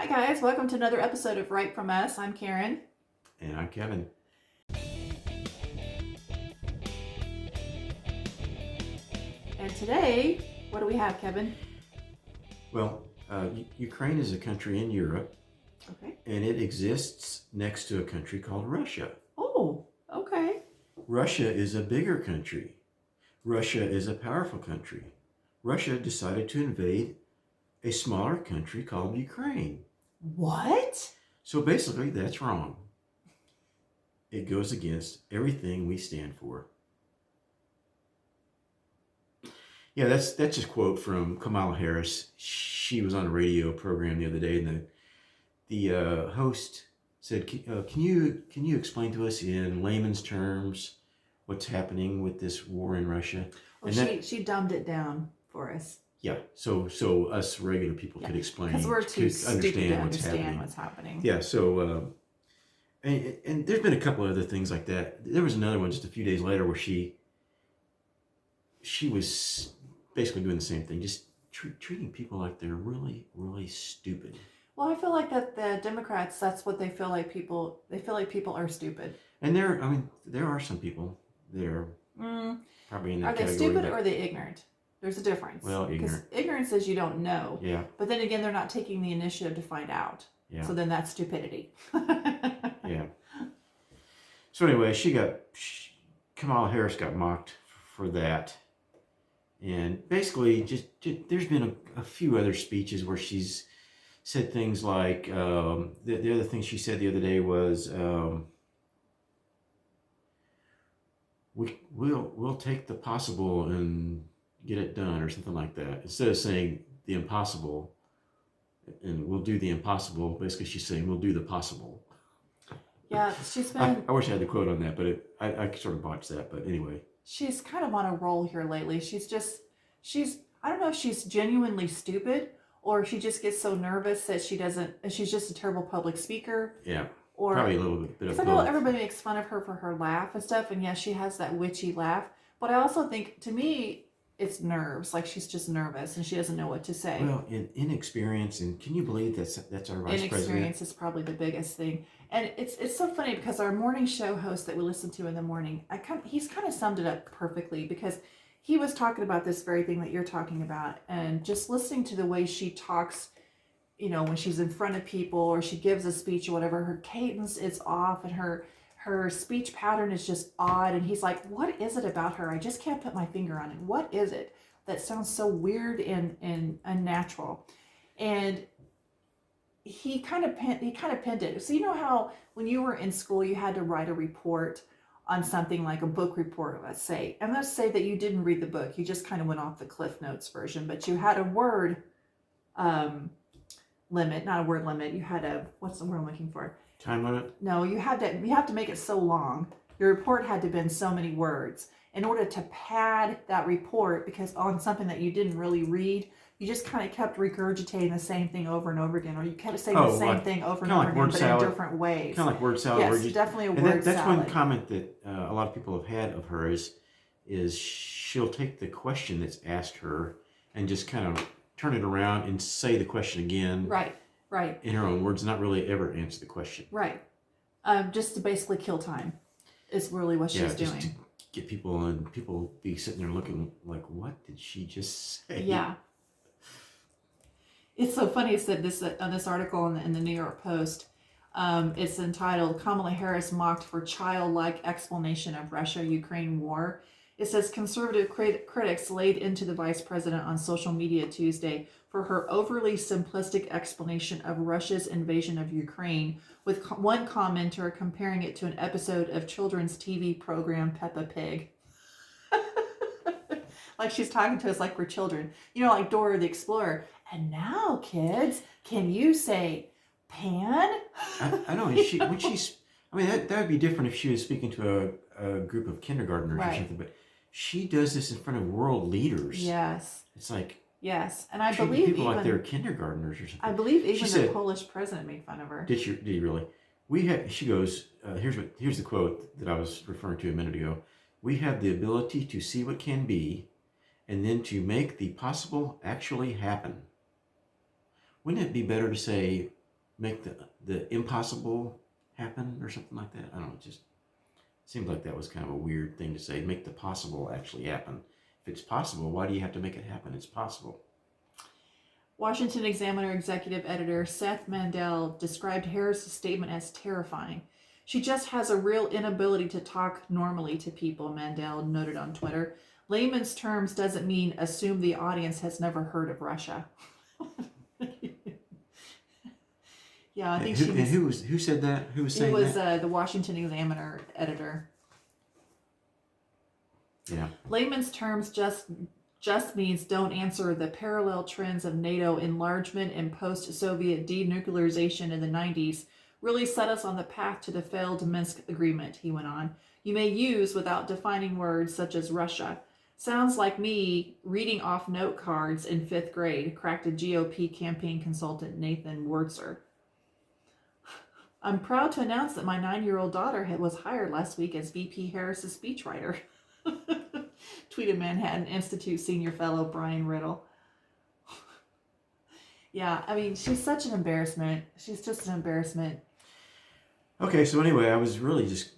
Hi guys, welcome to another episode of Write From Us. I'm Karen. And I'm Kevin. And today, what do we have, Kevin? Well, Ukraine is a country in Europe. Okay. And it exists next to a country called Russia. Oh, okay. Russia is a bigger country. Russia is a powerful country. Russia decided to invade a smaller country called Ukraine. What? So basically, that's wrong. It goes against everything we stand for. Yeah, that's just a quote from Kamala Harris. She was on a radio program the other day, and the host said, "Can you explain to us in layman's terms what's happening with this war in Russia?" Well, she dumbed it down for us. Yeah, so us regular people could explain, because we're too stupid to what's happening. Yeah, so and there's been a couple of other things like that. There was another one just a few days later where she was basically doing the same thing, just treating people like they're really, really stupid. Well, I feel like that the Democrats, that's what they feel like people. They feel like people are stupid. And there are some people that are probably in that category. Are they stupid or are they ignorant? There's a difference. Well, ignorant. Because ignorance is you don't know. Yeah. But then again, they're not taking the initiative to find out. Yeah. So then that's stupidity. Yeah. So anyway, Kamala Harris got mocked for that. And basically, just there's been a few other speeches where she's said things like, the other thing she said the other day was, we'll take the possible and get it done, or something like that. Instead of saying the impossible, and we'll do the impossible, basically she's saying we'll do the possible. Yeah, she's been... I wish I had the quote on that, but I sort of botched that, but anyway. She's kind of on a roll here lately. I don't know if she's genuinely stupid or she just gets so nervous that she's just a terrible public speaker. Yeah, or probably a little bit of both. I know everybody makes fun of her for her laugh and stuff, and yes, she has that witchy laugh, but I also think, to me, it's nerves. Like, she's just nervous and she doesn't know what to say. Well, inexperience, and can you believe that's our vice president? Inexperience is probably the biggest thing. And it's so funny because our morning show host that we listen to in the morning, he's kind of summed it up perfectly, because he was talking about this very thing that you're talking about, and just listening to the way she talks, when she's in front of people or she gives a speech or whatever, her cadence is off and her speech pattern is just odd. And he's like, what is it about her? I just can't put my finger on it. What is it that sounds so weird and unnatural? And he kind of pinned it. So you know how when you were in school you had to write a report on something, like a book report, let's say, and let's say that you didn't read the book, you just kind of went off the Cliff Notes version, but you had a word limit, not a word limit, you had a, what's the word I'm looking for? Time limit? No, you have to make it so long. Your report had to have been so many words in order to pad that report, because on something that you didn't really read, you just kind of kept regurgitating the same thing over and over again, or you kept saying the same thing over and over again, but in different ways. Kind of like word salad. Yes, definitely a word salad. That's one comment that a lot of people have had of her is she'll take the question that's asked her and just kind of turn it around and say the question again. Right. In her own words, not really ever answer the question. Right. Just to basically kill time is really what she's doing. Just to get people, and people be sitting there looking like, what did she just say? Yeah. It's so funny. It said this on this article in the New York Post. It's entitled "Kamala Harris Mocked for Childlike Explanation of Russia-Ukraine War." It says conservative critics laid into the vice president on social media Tuesday for her overly simplistic explanation of Russia's invasion of Ukraine, with one commenter comparing it to an episode of children's TV program Peppa Pig. Like she's talking to us like we're children. Like Dora the Explorer. And now, kids, can you say pan? I know. That would be different if she was speaking to a group of kindergartners or something, but she does this in front of world leaders. Yes. It's like... Yes, and I believe people like they're kindergartners or something. I believe even the Polish president made fun of her. Did you really? She goes, here's the quote that I was referring to a minute ago. We have the ability to see what can be, and then to make the possible actually happen. Wouldn't it be better to say, make the impossible happen or something like that. I don't know. It just seemed like that was kind of a weird thing to say. Make the possible actually happen. If it's possible, why do you have to make it happen? It's possible. Washington Examiner executive editor Seth Mandel described Harris's statement as terrifying. She just has a real inability to talk normally to people, Mandel noted on Twitter. Layman's terms doesn't mean assume the audience has never heard of Russia. Yeah, I think who said that? Who was saying that? It was the Washington Examiner editor. Yeah. Layman's terms just means don't answer the parallel trends of NATO enlargement and post-Soviet denuclearization in the 90s really set us on the path to the failed Minsk agreement, he went on. You may use without defining words such as Russia. Sounds like me reading off note cards in 5th grade, cracked a GOP campaign consultant Nathan Wurtzer. I'm proud to announce that my 9-year-old daughter was hired last week as VP Harris's speechwriter. Tweeted Manhattan Institute senior fellow Brian Riddle. Yeah, I mean, she's such an embarrassment. She's just an embarrassment. Okay, so anyway, I was really just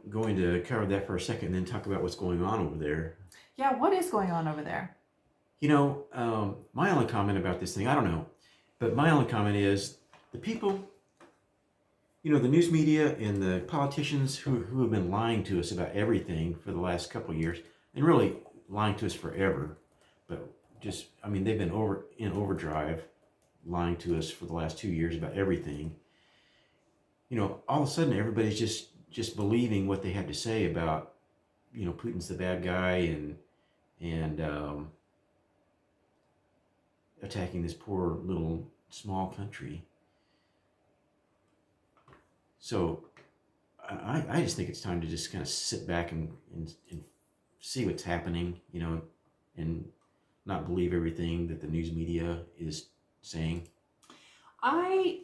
going to cover that for a second and then talk about what's going on over there. Yeah, what is going on over there? You know, my only comment about this thing, I don't know, but my only comment is the people, you know, the news media and the politicians who have been lying to us about everything for the last couple of years, and really lying to us forever, but just, I mean, they've been in overdrive, lying to us for the last 2 years about everything. You know, all of a sudden everybody's just believing what they have to say about, you know, Putin's the bad guy and attacking this poor little small country. So I just think it's time to just kind of sit back and see what's happening, you know, and not believe everything that the news media is saying. I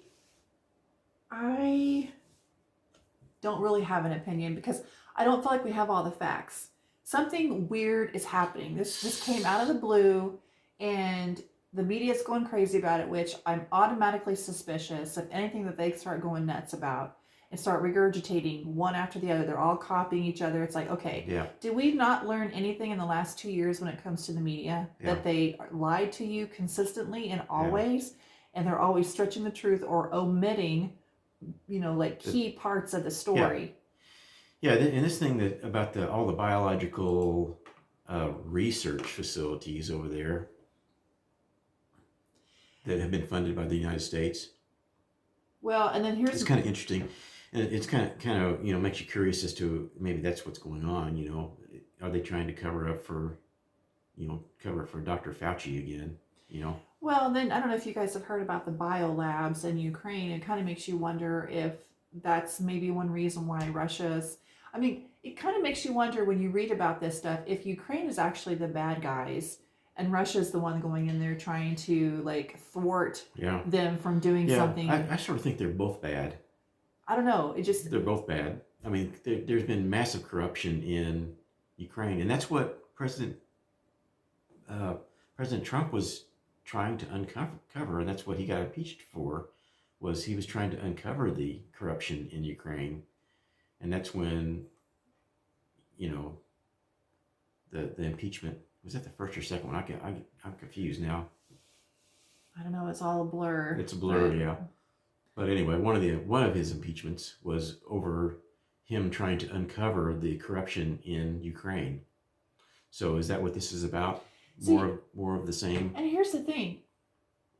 don't really have an opinion because I don't feel like we have all the facts. Something weird is happening. This came out of the blue and the media's going crazy about it, which I'm automatically suspicious of anything that they start going nuts about and start regurgitating one after the other. They're all copying each other. It's like, okay, Yeah. Did we not learn anything in the last 2 years when it comes to the media? Yeah. That they lied to you consistently and always, and they're always stretching the truth or omitting, you know, like key parts of the story. Yeah, and this thing that about all the biological research facilities over there that have been funded by the United States. Well, and then here's it's kind of interesting, and it's kind of you know, makes you curious as to maybe that's what's going on. You know, are they trying to cover for Dr. Fauci again? You know. Well, then I don't know if you guys have heard about the biolabs in Ukraine. It kind of makes you wonder if that's maybe one reason why I mean, it kind of makes you wonder when you read about this stuff, if Ukraine is actually the bad guys and Russia's the one going in there trying to like thwart them from doing something. I sort of think they're both bad. I don't know. They're both bad. I mean, there's been massive corruption in Ukraine, and that's what President Trump was trying to uncover, and that's what he got impeached for, was he was trying to uncover the corruption in Ukraine. And that's when, you know, the impeachment, was that the first or second one? I'm confused now. I don't know. It's all a blur. It's a blur, yeah. But anyway, one of his impeachments was over him trying to uncover the corruption in Ukraine. So is that what this is about? More of the same? And here's the thing.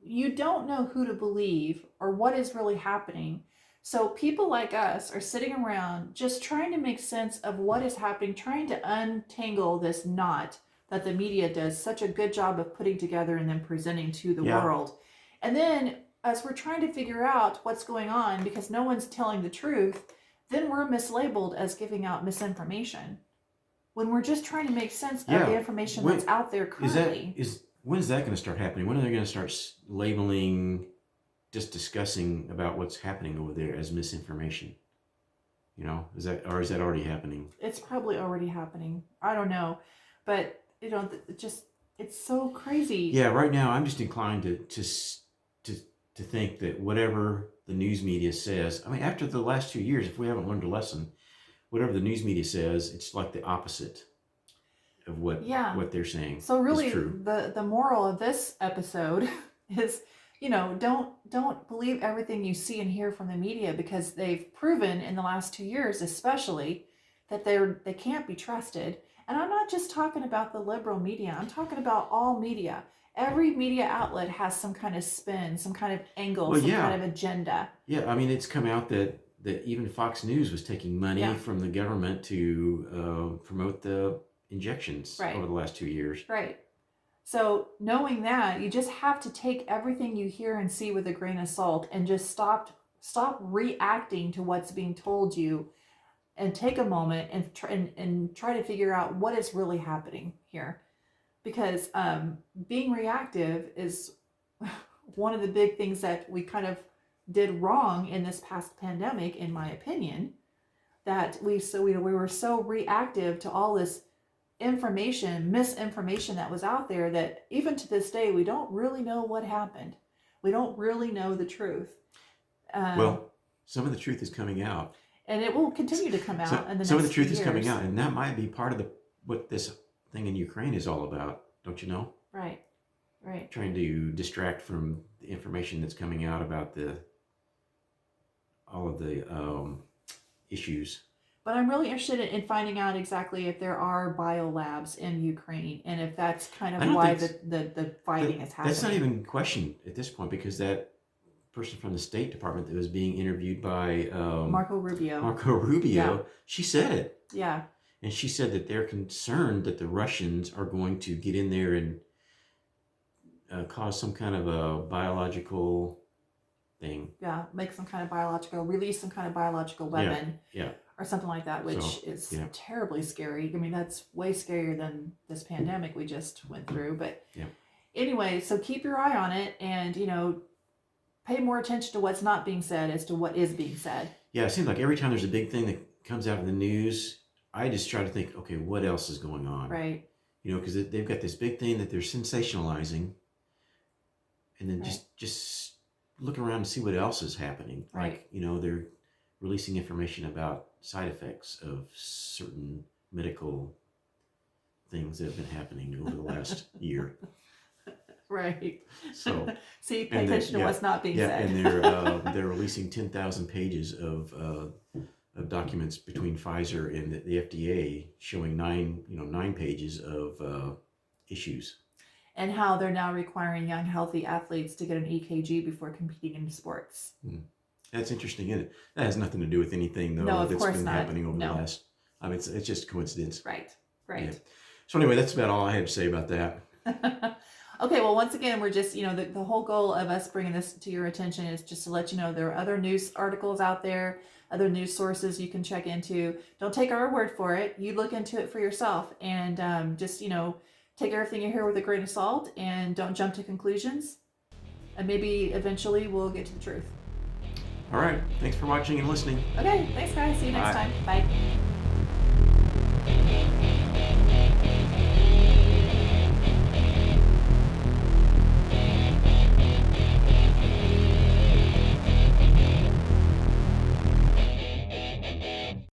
You don't know who to believe or what is really happening. So people like us are sitting around just trying to make sense of what is happening, trying to untangle this knot that the media does such a good job of putting together and then presenting to the world. And then as we're trying to figure out what's going on, because no one's telling the truth, then we're mislabeled as giving out misinformation. When we're just trying to make sense of the information that's out there currently. When's that going to start happening? When are they going to start labeling, just discussing about what's happening over there as misinformation? You know, is that already happening? It's probably already happening. I don't know, but you know, it's so crazy. Yeah, right now I'm just inclined to to think that whatever the news media says, I mean, after the last 2 years, if we haven't learned a lesson, whatever the news media says, it's like the opposite of what they're saying. So really, is true. the moral of this episode is, don't believe everything you see and hear from the media, because they've proven in the last 2 years, especially, that they can't be trusted. And I'm not just talking about the liberal media. I'm talking about all media. Every media outlet has some kind of spin, some kind of angle, kind of agenda. Yeah, I mean, it's come out that even Fox News was taking money from the government to promote the injections over the last 2 years. Right. So knowing that, you just have to take everything you hear and see with a grain of salt, and just stop reacting to what's being told you, and take a moment and try to figure out what is really happening here. Because being reactive is one of the big things that we kind of did wrong in this past pandemic, in my opinion, that we were so reactive to all this misinformation that was out there, that even to this day, we don't really know what happened. We don't really know the truth. Well, some of the truth is coming out. And it will continue to come out in the next Some of the truth few is coming years. out, and that might be part of what this thing in Ukraine is all about, don't you know? Right. Trying to distract from the information that's coming out about all of the issues. But I'm really interested in finding out exactly if there are biolabs in Ukraine, and if that's kind of why the fighting is happening. That's not even questioned at this point, because that person from the State Department that was being interviewed by Marco Rubio, she said it. Yeah. And she said that they're concerned that the Russians are going to get in there and cause some kind of a biological thing. Yeah, release some kind of biological weapon. Yeah. Or something like that, which is terribly scary. I mean, that's way scarier than this pandemic we just went through. But anyway, so keep your eye on it, and, pay more attention to what's not being said as to what is being said. Yeah, it seems like every time there's a big thing that comes out in the news, I just try to think, okay, what else is going on? Right. Because they've got this big thing that they're sensationalizing, and then just look around and see what else is happening. Right. Like, they're releasing information about side effects of certain medical things that have been happening over the last year. Right. So you pay attention to what's not being said. And they're releasing 10,000 pages of documents between Pfizer and the FDA, showing 9 pages of issues. And how they're now requiring young, healthy athletes to get an EKG before competing in sports. That's interesting, isn't it? That has nothing to do with anything, though, that's been happening over the last. I mean, it's just coincidence. Right. Yeah. So anyway, that's about all I had to say about that. Okay, well, once again, we're just, the whole goal of us bringing this to your attention is just to let you know there are other news articles out there, other news sources you can check into. Don't take our word for it. You look into it for yourself, and just, take everything you hear with a grain of salt, and don't jump to conclusions. And maybe eventually we'll get to the truth. All right. Thanks for watching and listening. Okay, thanks, guys. See you next time. Bye.